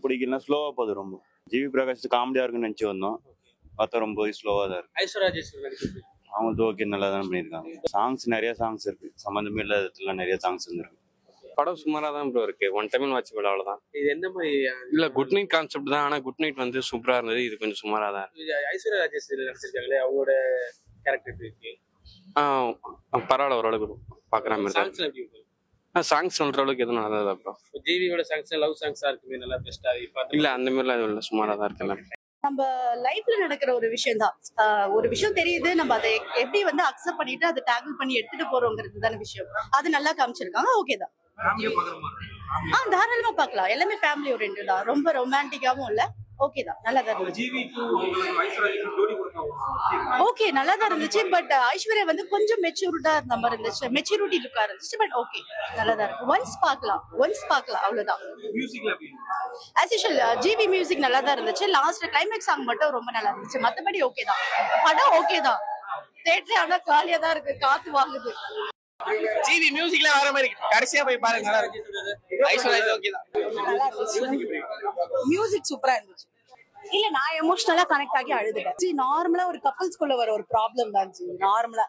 பிடிக்கலன்னா ஸ்லோவா போகுது ரொம்ப. ஜிவி பிரகாஷ் காமெடியா இருக்குன்னு நினைச்சு வந்தோம், பார்த்தா ரொம்ப ஸ்லோவா தான் இருக்கு. ஐஸ்வர்யா ராஜேஸ்வரி நடிக்கிறது. அவங்க ஓகே, நல்லா தான் பண்ணியிருக்காங்க. சாங்ஸ் நிறைய சாங்ஸ் இருக்கு, சம்மந்தமே இல்லாத இடத்துல நிறைய சாங்ஸ் வந்துருக்கு. படம் சுமாரா தான் ப்ரோ இருக்கு. ஒன் டைம் வாட்சபிள் அவ்வளவுதான். இது எந்த மாதிரி இல்ல குட் நைட் கான்செப்ட் தான். ஆனா குட் நைட் வந்து சூப்பரா இருந்தது. இது கொஞ்சம் சுமாரா தான். ஐஸ்வர்யா ராஜேஸ்வரி நடிச்சிருக்காங்களே, அவங்களோட கேரக்டர் எப்படி இருக்கு? பரவாயில்ல, ஓரளவுக்கு பாக்குற மாதிரி தான். சாங்ஸ் எப்படி இருக்கு? சாங்ஸ் சொல்ற அளவுக்கு எதுவும் நல்லா தான் ப்ரோ. ஜிவியோட சாங்ஸ் லவ் சாங்ஸா இருக்குமே, நல்லா பெஸ்டா இருக்கு. இல்ல அந்த மாதிரிலாம் எதுவும் இல்லை, சுமாரா தான் இருக்கு. நம்ம லைஃப்ல நடக்கிற ஒரு விஷயம் தான். ஒரு விஷயம் தெரியுது, நம்ம அதை எப்படி வந்து அக்செப்ட் பண்ணிட்டு அதை டேக்கிள் பண்ணி எடுத்துட்டு போறோங்கிறது தானே விஷயம். அது நல்லா காமிச்சிருக்காங்க, ஓகே தான். தாராளமா பார்க்கலாம். எல்லாமே ஃபேமிலி ஓரியன்டட் தான், ரொம்ப ரொமான்டிக்காவும் இல்ல, ஓகே தான், நல்லா தான் இருந்துச்சு. ஓகே, நல்லா தான் இருந்துச்சு. பட் ஐஸ்வர்யா வந்து கொஞ்சம் மெச்சூர்டா இருந்த மாதிரி இருந்துச்சு, மெச்சூரிட்டி லுக்கா இருந்துச்சு. பட் ஓகே, நல்லா தான் இருக்கு. ஒன்ஸ் பார்க்கலாம் அவ்வளவுதான். ஆஸ் யூஷுவல் ஜிவி மியூசிக் நல்லா தான் இருந்துச்சு. லாஸ்ட் கிளைமேக்ஸ் சாங் மட்டும் ரொம்ப நல்லா இருந்துச்சு. மத்தபடி ஓகே தான், படம் ஓகே தான். தியேட்டர் ஆனா காலியா தான் இருக்கு, காத்து வாங்குது. ஜிவி மியூசிக்ல வர மாதிரி இருக்கு, கடைசியா போய் பாருங்க, நல்லா இருக்கு. ஐஸ்வர்யா ஓகே தான், நல்லா இருந்துச்சு. மியூசிக் சூப்பரா இருந்துச்சு. இல்ல, நான் எமோஷனலா கனெக்ட் ஆகி அழுதுட்டேன். நார்மலா ஒரு கப்பல்ஸ்குள்ள வர ஒரு ப்ராப்ளம் தான் நார்மலா.